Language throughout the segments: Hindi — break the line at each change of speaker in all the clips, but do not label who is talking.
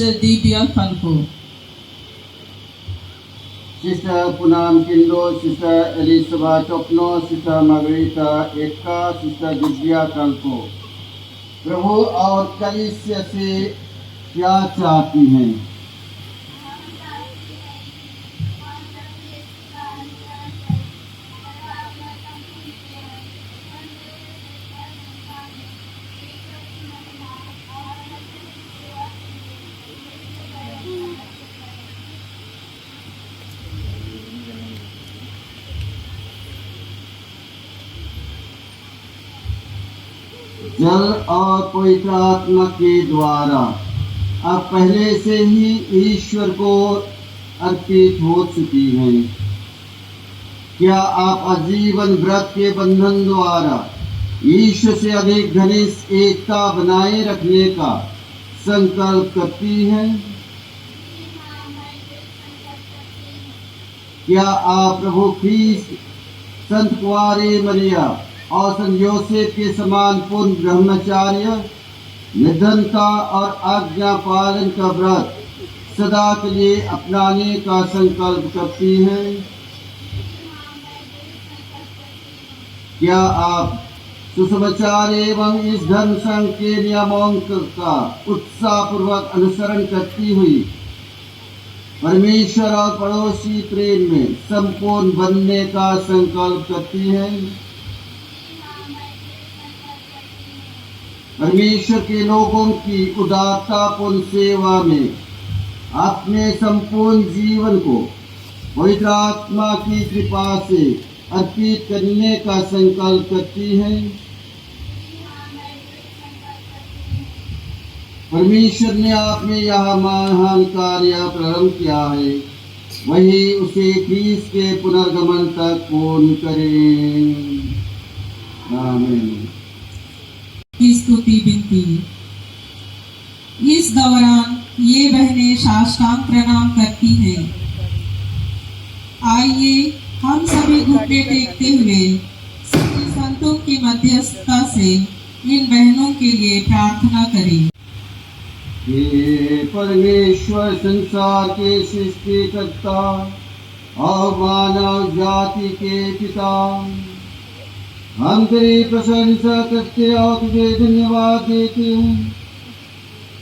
Sister Divya Falco.
Sister Punam Kindo, Sister Elizabeth Topno, Sister Margarita Eka, Sister Divya Falco. प्रभु और कलीसिया से क्या चाहती हैं? जल और पवित्र आत्मा के द्वारा आप पहले से ही ईश्वर को अर्पित हो चुकी हैं। क्या आप आजीवन व्रत के बंधन द्वारा ईश्वर से अधिक घनिष्ठ एकता बनाए रखने का संकल्प करती हैं? क्या आप प्रभु ख्रीस्त, संत कुंवारी मरिया और संत योसेफ के समान पूर्ण ब्रह्मचार्य, निर्धनता और आज्ञा पालन का व्रत सदा के लिए अपनाने का संकल्प करती हैं? क्या आप सुसमाचार एवं इस धर्म संघ के नियमों का उत्साहपूर्वक अनुसरण करती हुई परमेश्वर और पड़ोसी प्रेम में संपूर्ण बनने का संकल्प करती हैं? परमेश्वर के लोगों की उदारतापूर्ण सेवा में अपने संपूर्ण जीवन को पवित्र आत्मा की कृपा से अर्पित करने का संकल्प करती है? परमेश्वर ने आप में यह महान कार्य प्रारंभ किया है, वही उसे ख्रीस्त के पुनर्गमन तक पूर्ण करें। आमीन।
की स्तुति विनती। इस दौरान ये बहनें साष्टांग प्रणाम करती हैं। आइए हम सभी घुटने टेकते हुए सभी संतों की मध्यस्थता से इन बहनों के लिए प्रार्थना करें।
हे परमेश्वर, संसार के सृष्टिकर्ता और मानव जाति के पिता, हम तेरी प्रशंसा करते और तुझे धन्यवाद देते हैं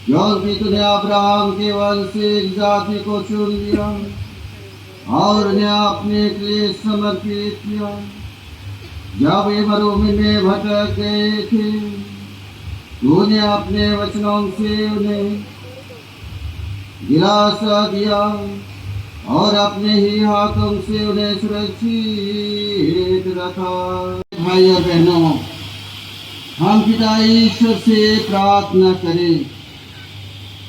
क्योंकि तूने अब्राहम के वंश से एक जाति को चुन लिया और उन्हें अपने लिए समर्पित किया। जब वे मरुभूमि में भटक गए थे, तूने अपने वचनों से उन्हें दिलासा दिया और अपने ही हाथों से उन्हें सुरक्षित रखा। भाई और बहनों, हम पिता ईश्वर से प्रार्थना करें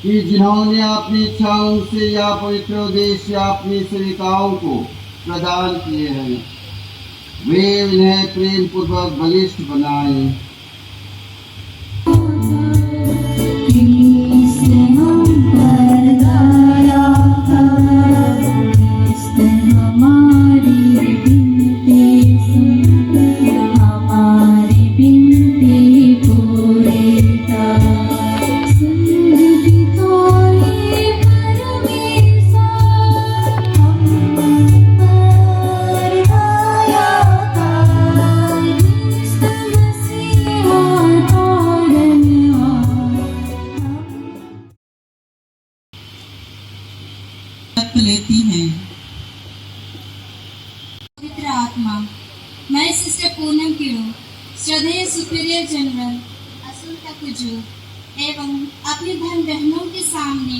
कि जिन्होंने अपनी इच्छाओं से या पवित्र उद्देश्य अपनी सेविकाओं को प्रदान किए हैं, वे उन्हें प्रेम पूर्वक बलिष्ठ बनाएं।
लेती हैं।
पवित्र आत्मा, मैं सिस्टर पूनम किरो, श्रद्धेय सुपीरियर जनरल असुल्ता कुजू एवं अपनी बहन बहनों के सामने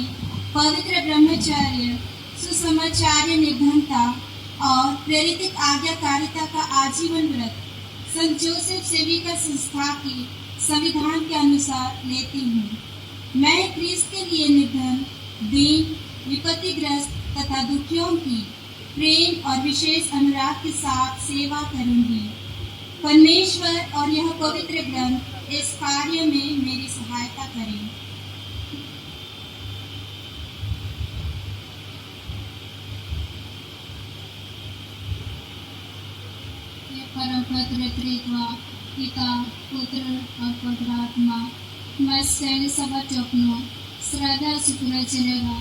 पवित्र ब्रह्मचर्य, सुसमाचार्य, निर्धनता और प्रेरित आज्ञाकारिता का आजीवन व्रत संत जोसेफ सेविका संस्था के संविधान के अनुसार लेती हूँ। मैं ख्रीस्त के लिए निर्धन, दीन, विपत्तिग्रस्त तथा दुखियों की प्रेम और विशेष अनुराग के साथ सेवा करूंगी। परमेश्वर और यह पवित्र ग्रंथ इस कार्य में मेरी सहायता करें। परमपत्र त्रित्वा पिता, पुत्र और पवित्र आत्मा, मैं सैन्य सभा चौपनो श्रद्धा सुपुत्र चलेगा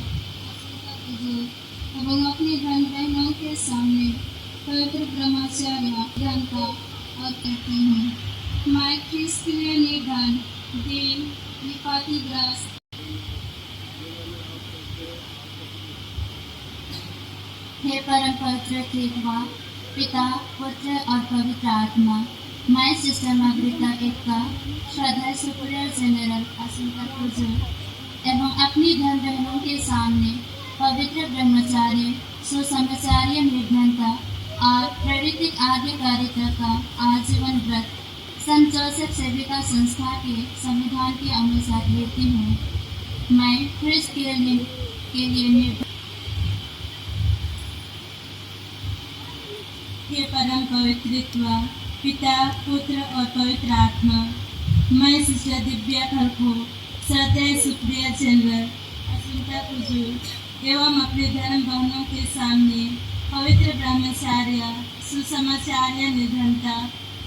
এবং अपनी बहन बहनों के सामने पवित्र ब्रह्मचर्य धन का और करती हूँ। मैं ख्रिस्त के लिए निर्धन, दीन, विपत्तिग्रस्त हे परम पवित्र त्रित्वा, पिता, पुत्र और पवित्र आत्मा, मैं सिस्टर मार्गरेटा एक्का, श्रद्धा सुपीरियर जनरल असुल्ता कुजू एवं अपनी धन बहनों के सामने पवित्र ब्रह्मचार्य, सुसमाचार्य निर्धनता और प्रेरित आज्ञाकारिता का आजीवन व्रत संत जोसेफ सेविका संस्था के संविधान के अनुसार लेती हूँ। मैं ख्रिस्त के लिए निर्भर।
हे परम पवित्रत्व, पिता, पुत्र और पवित्र आत्मा, मैं सिस्टर दिव्या खलको, श्रद्धेय सुप्रिया जनरल असुल्ता कुजू एवं अपने धर्म बहनों के सामने पवित्र ब्रह्मचार्य, सुसमाचार्य निर्धनता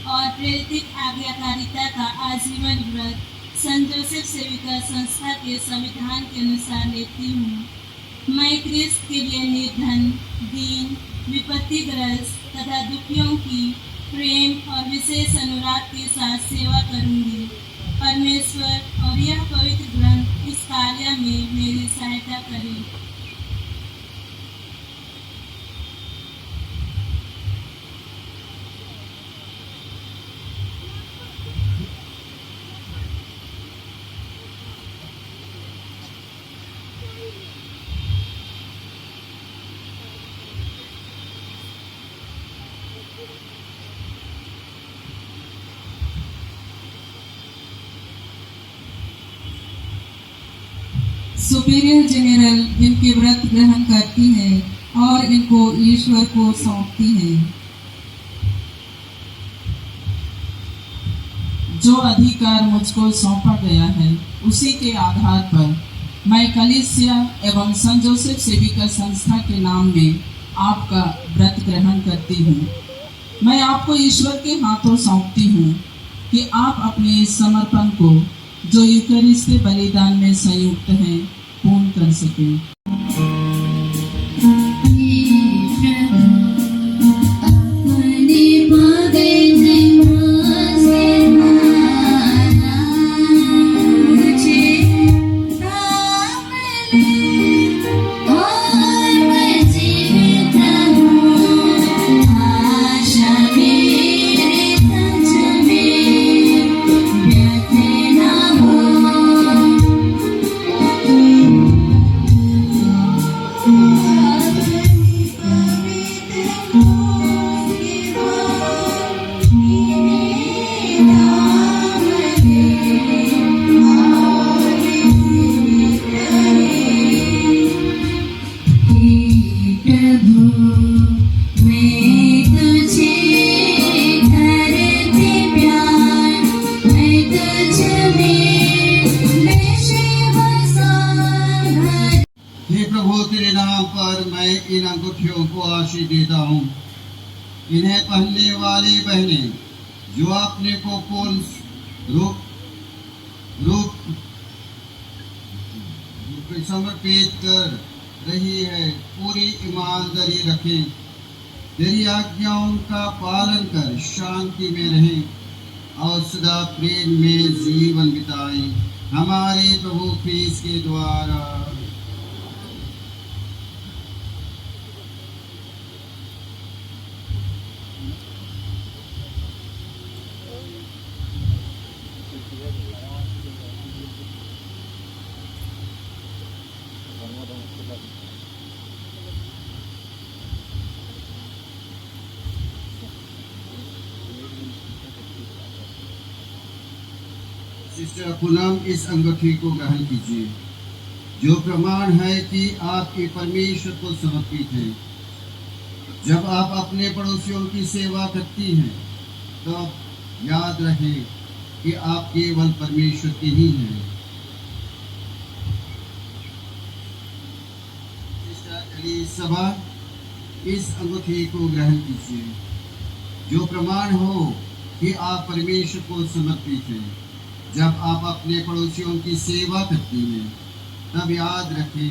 और प्रेरित आज्ञाकारिता का आजीवन व्रत संत जोसेफ सेविका संस्था के संविधान के अनुसार लेती हूँ। मैं ख्रिस्त के लिए निर्धन, दीन, विपत्तिग्रस्त तथा दुखियों की प्रेम और विशेष अनुराग के साथ सेवा करूंगी। परमेश्वर और यह पवित्र ग्रंथ इस कार्य में मेरी सहायता करे। सुपीरियर जनरल इनके व्रत ग्रहण करती है और इनको ईश्वर को सौंपती है।
जो अधिकार मुझको सौंपा गया है उसी के आधार पर मैं कलीसिया एवं संत जोसेफ सेविका संस्था के नाम में आपका व्रत ग्रहण करती हूँ। मैं आपको ईश्वर के हाथों सौंपती हूँ कि आप अपने इस समर्पण को जो यूकरिस्ट के बलिदान में संयुक्त हैं पूर्ण कर सकें।
इन अंगूठियों को आशीष देता हूँ। इन्हें पहनने वाली बहनें जो अपने को पूर्ण रूप समर्पित कर रही है, पूरी ईमानदारी रखें, तेरी आज्ञाओं का पालन कर शांति में रहें और सदा प्रेम में जीवन बिताएं। हमारे प्रभु ख्रीस्त के द्वारा। सिस्टर पूनम, इस अंगूठी को ग्रहण कीजिए, जो प्रमाण है कि आपके परमेश्वर को समर्पित है। जब आप अपने पड़ोसियों की सेवा करती हैं तो याद रहे कि आप केवल परमेश्वर के ही हैं। सिस्टर एलिसबा, इस अंगूठी को ग्रहण कीजिए, जो प्रमाण हो कि आप परमेश्वर को समर्पित हैं। जब आप अपने पड़ोसियों की सेवा करती हैं तब याद रखें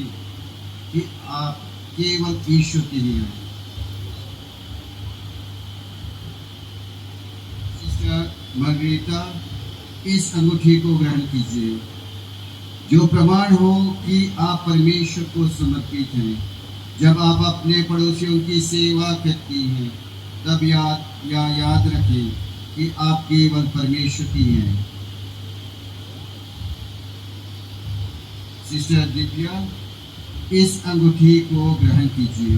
कि आप केवल ईश्वर के ही हैं। सिस्टर मार्गरेटा, इस अंगूठी को ग्रहण कीजिए, जो प्रमाण हो कि आप परमेश्वर को समर्पित हैं। जब आप अपने पड़ोसियों की सेवा करती हैं, तब याद रखें कि आप केवल परमेश्वर की हैं। सिस्टर दिव्या, इस अंगूठी को ग्रहण कीजिए,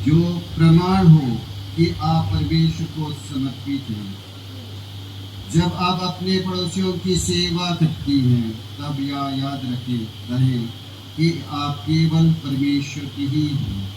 जो प्रमाण हो कि आप परमेश्वर को समर्पित हैं। जब आप अपने पड़ोसियों की सेवा करती हैं, तब याद रखें कि आप केवल परमेश्वर की ही हैं।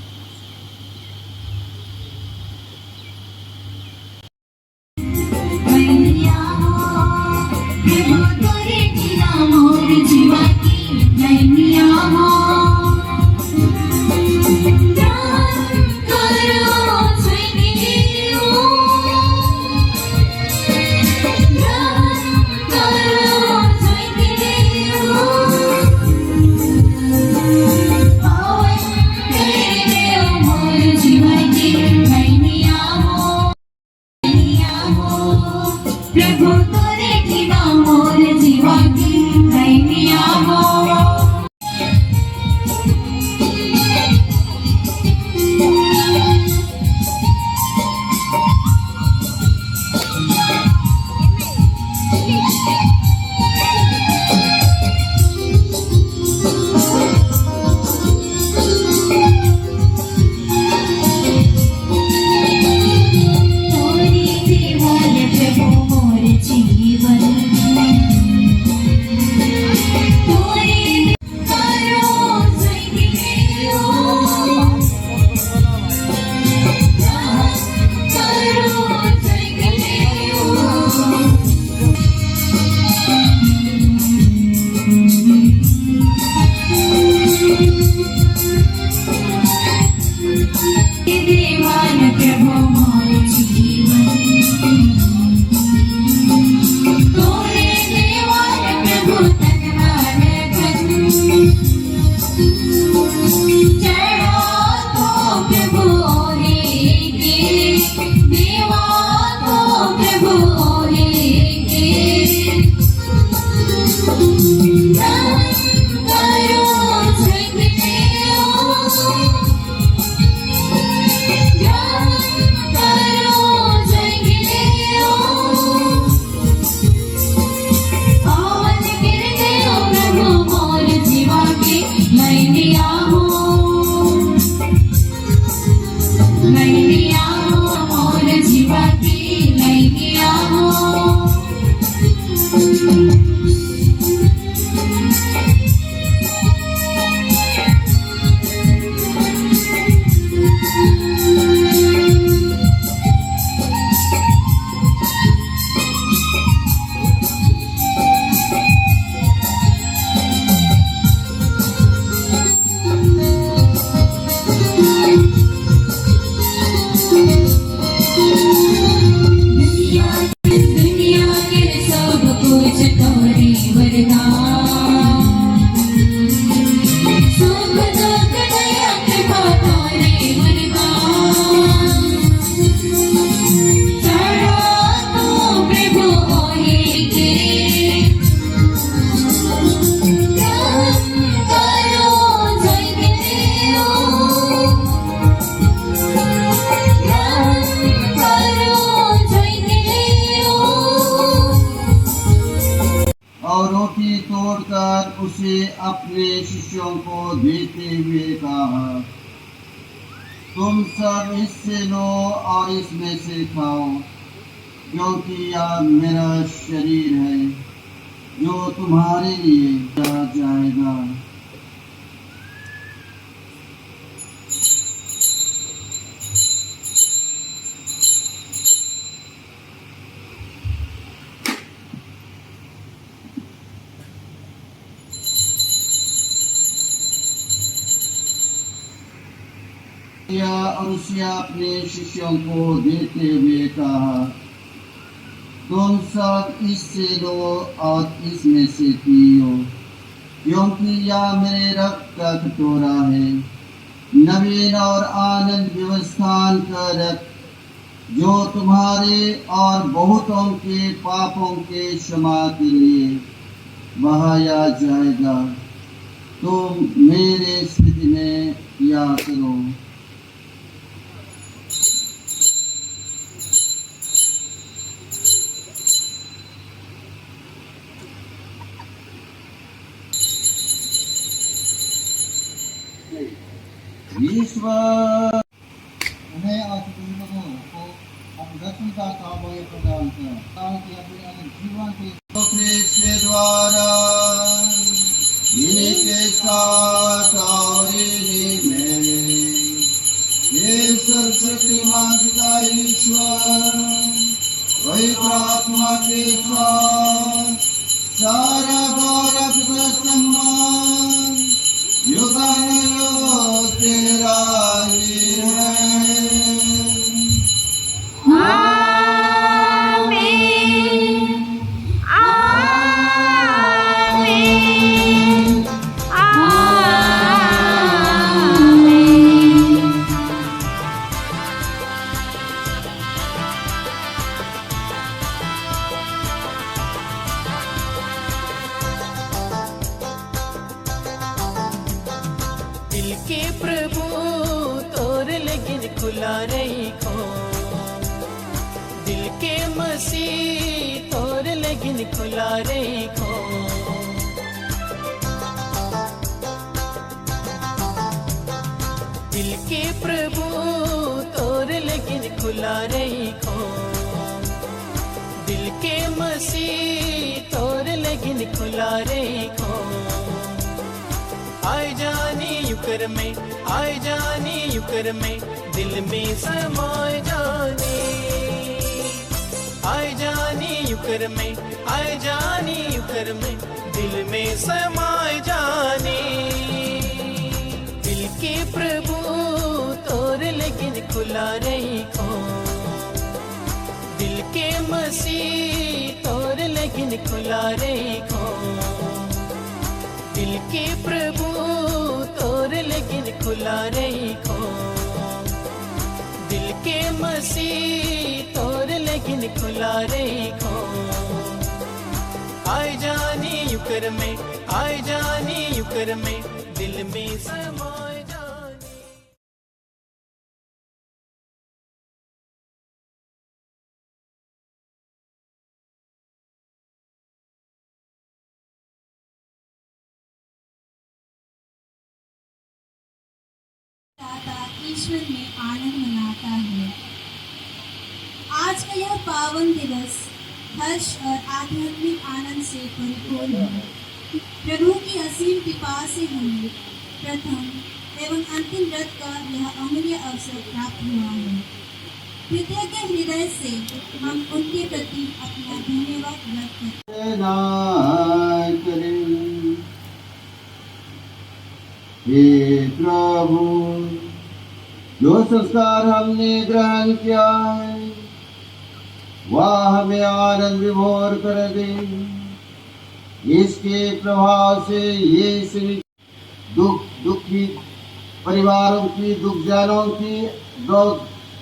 तोड़कर उसे अपने शिष्यों को देते हुए कहा, तुम सब इससे लो और इसमें से खाओ, क्योंकि यह मेरा शरीर है जो तुम्हारे लिए दिया जाएगा। और उसे अपने शिष्यों को देते हुए कहा, तुम सब इससे लो और इसमें से पियो, क्योंकि यह मेरे रक्त का कटोरा है, नवीन और आनंद व्यवस्थान का रक्त, जो तुम्हारे और बहुतों के पापों के क्षमा के लिए बहाया जाएगा। तुम मेरे स्मृति में किया करो। ईश्वर
उन्हें आशीष लोगों को दर्शन का काबा प्रदान किया ताकि अपने जीवन के
कृष्ण के द्वारा इनके साथ और इन्हीं में ये सर्वशक्तिमान पिता ईश्वर वही प्रार्थना के साथ सारा गौरव तथा सम्मान युगानुयुग तेरा ही है।
दिल के प्रभु तोर लेकिन खुला रही खो, दिल के मसीह तोर लेकिन खुला रही खो। दिल के प्रभु तोर लेकिन खुला रही खो, दिल के मसीह तोर लेकिन खुला रही खो। आए जानी युकर में, आए जानी युकर में, दिल में समाए जाने। आए जानी युकर में, आए जानी युकर में, दिल में समाए जाने। दिल के प्रभु तोर लेकिन खुला रही खो, दिल के मसीह तोर लेकिन खुला रही खो। दिल के प्रभु तोर लेकिन खुला रही खो, दिल के मसीह तोर लेकिन खुला रही खो। आए जानी युकर में, आए जानी युकर में, दिल में समाए जाने।
दाता ईश्वर में आनंद मनाता है। आज का यह पावन दिवस हर्ष और आध्यात्मिक आनंद से परिपूर्ण है। प्रभु की असीम कृपा से हमें प्रथम एवं अंतिम व्रत का यह अमूल्य अवसर प्राप्त हुआ है। कृतज्ञ हृदय से हम उनके प्रति अपना धन्यवाद व्यक्त करते हैं।
हे प्रभु, जो संस्कार हमने ग्रहण किया है वह हमें आनंद विभोर कर दे। इसके प्रभाव से ये सभी दुखी परिवारों की, दुखजनों की,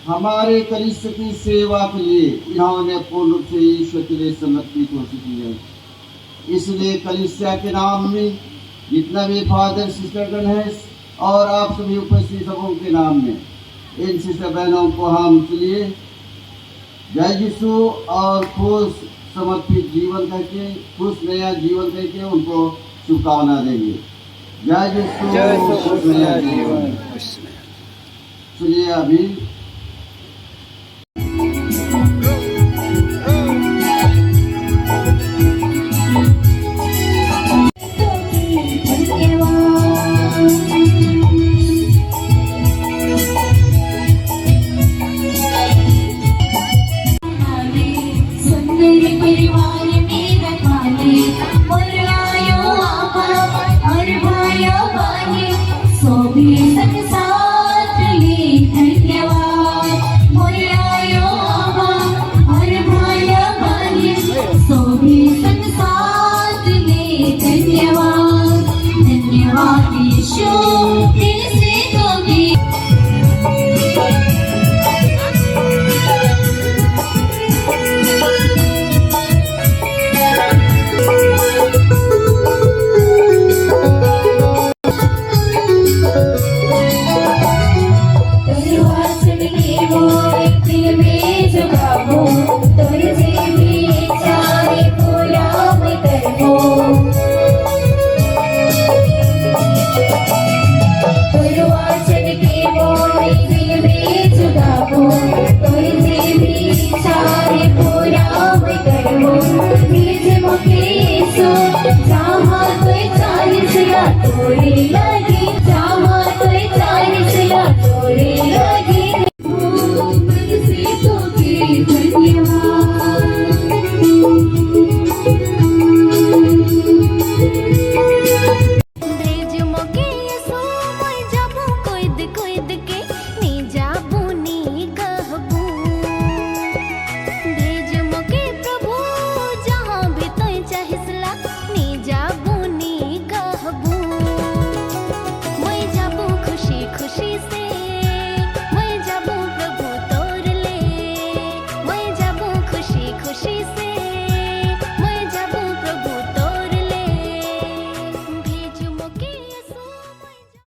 हमारे कलीसिया की सेवा के लिए इन्होंने पूर्ण रूप से ईश्वर के लिए समर्पित हो चुकी है। इसलिए कलीसिया के नाम में जितना भी फादर सिस्टरगण है और आप सभी उपस्थित सबों के नाम में इन सिस्टर बहनों को हम चलिए जय यीशु और खुश समर्पित जीवन करके, खुश नया जीवन करके उनको शुभकामना देंगे। जय यीशु, खुश नया जीवन। चलिए अभी